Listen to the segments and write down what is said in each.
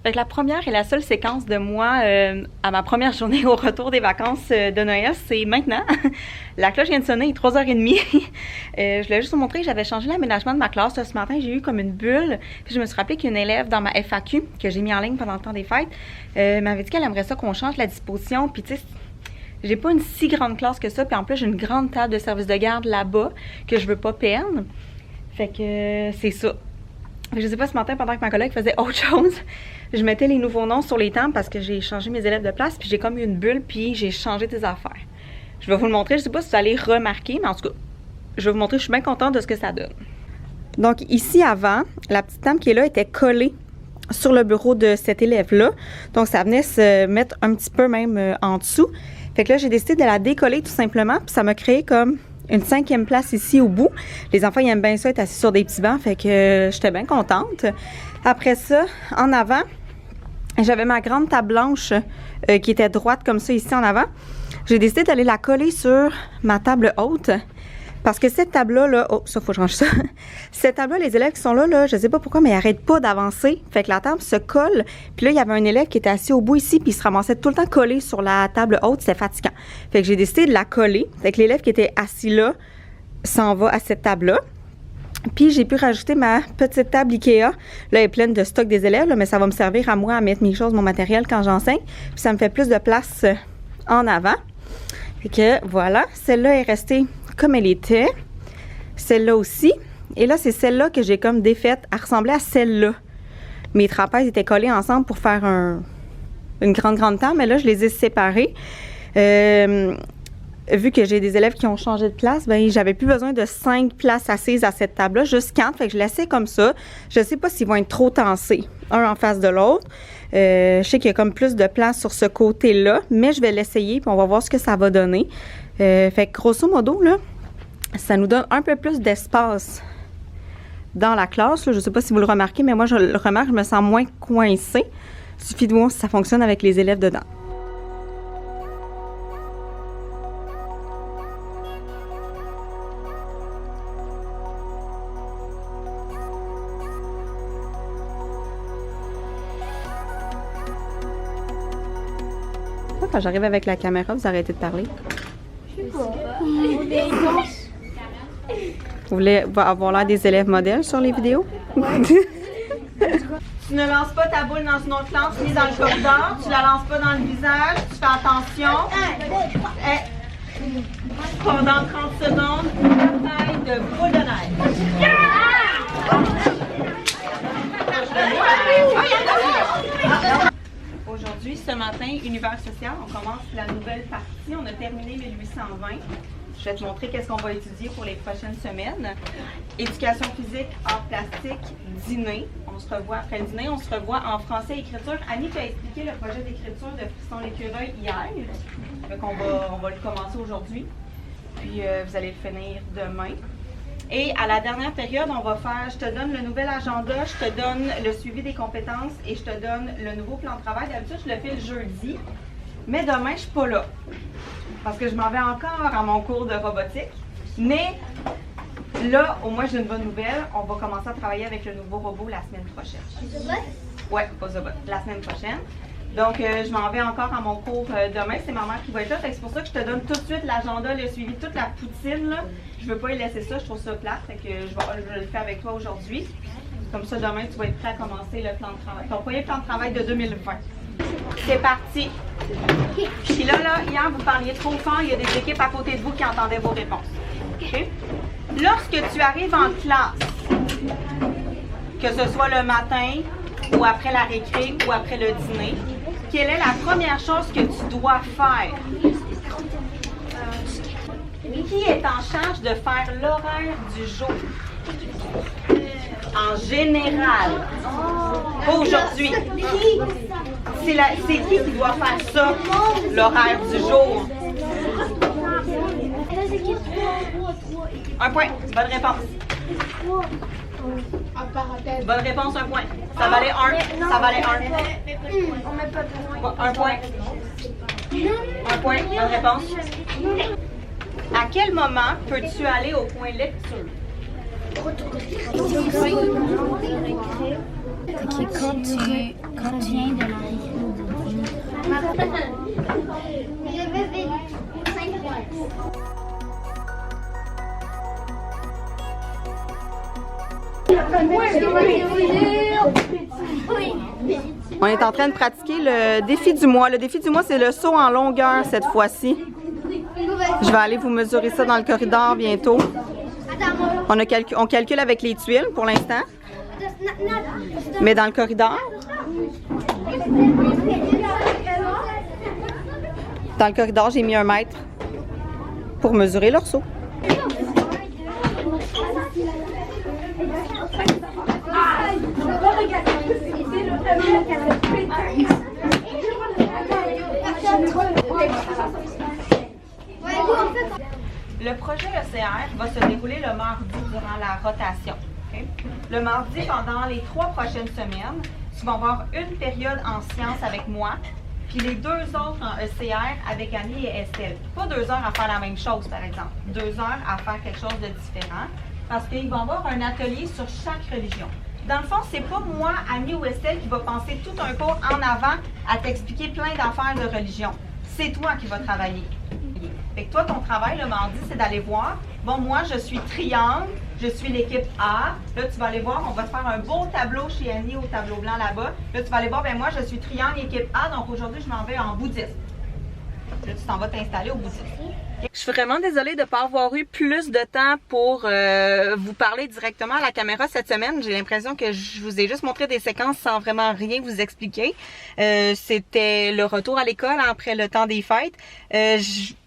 Fait que la première et la seule séquence de moi à ma première journée au retour des vacances de Noël, c'est maintenant. La cloche vient de sonner, il est 3h30. Je voulais juste vous montrer que j'avais changé l'aménagement de ma classe. Ce matin, j'ai eu comme une bulle. Puis je me suis rappelé qu'une élève dans ma FAQ, que j'ai mis en ligne pendant le temps des fêtes, m'avait dit qu'elle aimerait ça qu'on change la disposition. Puis tu sais, j'ai pas une si grande classe que ça. Puis en plus, j'ai une grande table de service de garde là-bas que je veux pas perdre. Fait que c'est ça. Je sais pas, ce matin, pendant que ma collègue faisait autre chose, je mettais les nouveaux noms sur les tables parce que j'ai changé mes élèves de place, puis j'ai comme eu une bulle, puis j'ai changé des affaires. Je vais vous le montrer, je sais pas si vous allez remarquer, mais en tout cas, je vais vous montrer, je suis bien contente de ce que ça donne. Donc ici, avant, la petite table qui est là était collée sur le bureau de cet élève-là. Donc ça venait se mettre un petit peu même en dessous. Fait que là, j'ai décidé de la décoller tout simplement, puis ça m'a créé comme une 5e place ici au bout. Les enfants, ils aiment bien ça, être assis sur des petits bancs, fait que j'étais bien contente. Après ça, en avant, j'avais ma grande table blanche qui était droite comme ça ici en avant. J'ai décidé d'aller la coller sur ma table haute parce que cette table-là, oh, ça, faut que je range ça. Cette table-là, les élèves qui sont là, je sais pas pourquoi, mais ils n'arrêtent pas d'avancer. Fait que la table se colle. Puis là, il y avait un élève qui était assis au bout ici, puis il se ramassait tout le temps collé sur la table haute. C'était fatigant. Fait que j'ai décidé de la coller. Fait que l'élève qui était assis là s'en va à cette table-là. Puis j'ai pu rajouter ma petite table Ikea. Là, elle est pleine de stock des élèves, là, mais ça va me servir à moi à mettre mes choses, mon matériel quand j'enseigne. Puis ça me fait plus de place en avant. Fait que voilà, celle-là est restée comme elle était. Celle-là aussi. Et là, c'est celle-là que j'ai comme défaite. Elle ressemblait à celle-là. Mes trapèzes étaient collés ensemble pour faire une grande table, mais là, je les ai séparés. Vu que j'ai des élèves qui ont changé de place, ben j'avais plus besoin de 5 places assises à cette table-là, juste 4. Fait que je laissais comme ça. Je sais pas s'ils vont être trop tassés, un en face de l'autre. Je sais qu'il y a comme plus de place sur ce côté-là, mais je vais l'essayer, puis on va voir ce que ça va donner. Fait que grosso modo, là, ça nous donne un peu plus d'espace dans la classe. Là. Je sais pas si vous le remarquez, mais moi, je le remarque, je me sens moins coincée. Il suffit de voir si ça fonctionne avec les élèves dedans. Quand j'arrive avec la caméra, vous arrêtez de parler. Je sais pas. Vous voulez avoir l'air des élèves modèles sur les vidéos? Tu ne lances pas ta boule dans une autre classe ni dans le corridor. Tu la lances pas dans le visage. Tu fais attention. Pendant 30 secondes, une taille de boule de neige. Aujourd'hui, ce matin, Univers social, on commence la nouvelle partie. On a terminé 1820. Je vais te montrer qu'est-ce qu'on va étudier pour les prochaines semaines. Éducation physique, arts plastiques, dîner. On se revoit après le dîner. On se revoit en français et écriture. Annie t'a expliqué le projet d'écriture de Frisson l'écureuil hier. Donc on va le commencer aujourd'hui. Puis vous allez le finir demain. Et à la dernière période, on va faire, je te donne le nouvel agenda, je te donne le suivi des compétences et je te donne le nouveau plan de travail. D'habitude, je le fais le jeudi, mais demain, je ne suis pas là. Parce que je m'en vais encore à mon cours de robotique. Mais là, au moins, j'ai une bonne nouvelle. On va commencer à travailler avec le nouveau robot la semaine prochaine. Zobot? Oui, pas Zobot, la semaine prochaine. Donc, je m'en vais encore à mon cours demain. C'est ma mère qui va être là. C'est pour ça que je te donne tout de suite l'agenda, le suivi, toute la poutine. Là. Je ne veux pas y laisser ça. Je trouve ça plate. Fait que je le fais avec toi aujourd'hui. Comme ça, demain, tu vas être prêt à commencer le plan de travail. Ton premier plan de travail de 2020. C'est parti. Puis là, hier, vous parliez trop fort. Il y a des équipes à côté de vous qui entendaient vos réponses. Okay? Lorsque tu arrives en classe, que ce soit le matin ou après la récré ou après le dîner, quelle est la première chose que tu dois faire? Qui est en charge de faire l'horaire du jour? En général. Pas aujourd'hui. C'est qui doit faire ça, l'horaire du jour? Un point. Bonne réponse. Bonne réponse, un point. Ça valait un. Ça valait un. On met pas de point. Un point. Un point. Bonne réponse. À quel moment peux-tu aller au point lecture? Quand tu viens de la On est en train de pratiquer le défi du mois. Le défi du mois, c'est le saut en longueur cette fois-ci. Je vais aller vous mesurer ça dans le corridor bientôt. On calcule avec les tuiles pour l'instant. Mais dans le corridor, j'ai mis 1 mètre pour mesurer leur saut. Le projet ECR va se dérouler le mardi durant la rotation. Okay? Le mardi, pendant les 3 prochaines semaines, tu vas avoir une période en sciences avec moi, puis les 2 autres en ECR avec Annie et Estelle. Pas 2 heures à faire la même chose, par exemple. 2 heures à faire quelque chose de différent, parce qu'ils vont avoir un atelier sur chaque religion. Dans le fond, c'est pas moi, Annie ou Estelle, qui va passer tout un cours en avant à t'expliquer plein d'affaires de religion. C'est toi qui vas travailler. Fait que toi, ton travail le mardi, c'est d'aller voir, bon, moi, je suis triangle, je suis l'équipe A. Là, tu vas aller voir, on va te faire un beau tableau chez Annie au tableau blanc là-bas. Là, tu vas aller voir, ben moi, je suis triangle, équipe A, donc aujourd'hui, je m'en vais en bouddhisme. Là, tu t'en vas t'installer au bouddhisme. Je suis vraiment désolée de ne pas avoir eu plus de temps pour vous parler directement à la caméra cette semaine. J'ai l'impression que je vous ai juste montré des séquences sans vraiment rien vous expliquer. C'était le retour à l'école après le temps des fêtes.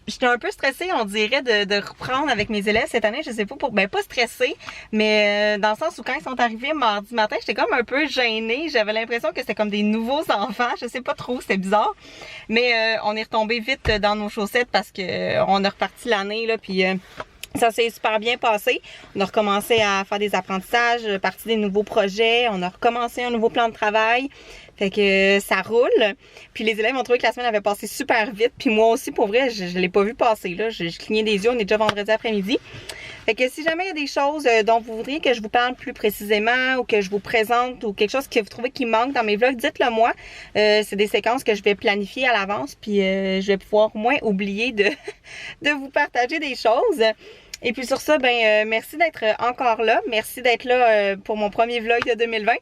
J'étais un peu stressée, on dirait, de reprendre avec mes élèves cette année. Je sais pas pas stressée, mais dans le sens où quand ils sont arrivés mardi matin, j'étais comme un peu gênée. J'avais l'impression que c'était comme des nouveaux enfants. Je sais pas trop, c'était bizarre. Mais on est retombé vite dans nos chaussettes parce que on a reparti l'année, là, puis ça s'est super bien passé. On a recommencé à faire des apprentissages, partie des nouveaux projets. On a recommencé un nouveau plan de travail. Fait que ça roule. Puis les élèves ont trouvé que la semaine avait passé super vite. Puis moi aussi, pour vrai, je l'ai pas vu passer, là. Je clignais des yeux. On est déjà vendredi après-midi. Fait que si jamais il y a des choses dont vous voudriez que je vous parle plus précisément ou que je vous présente ou quelque chose que vous trouvez qui manque dans mes vlogs, dites-le moi. C'est des séquences que je vais planifier à l'avance. Puis je vais pouvoir au moins oublier de vous partager des choses. Et puis sur ça, merci d'être encore là. Merci d'être là pour mon premier vlog de 2020.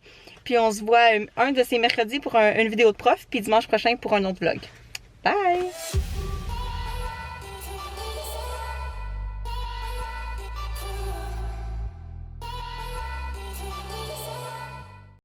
Puis on se voit un de ces mercredis pour une vidéo de prof, puis dimanche prochain pour un autre vlog. Bye!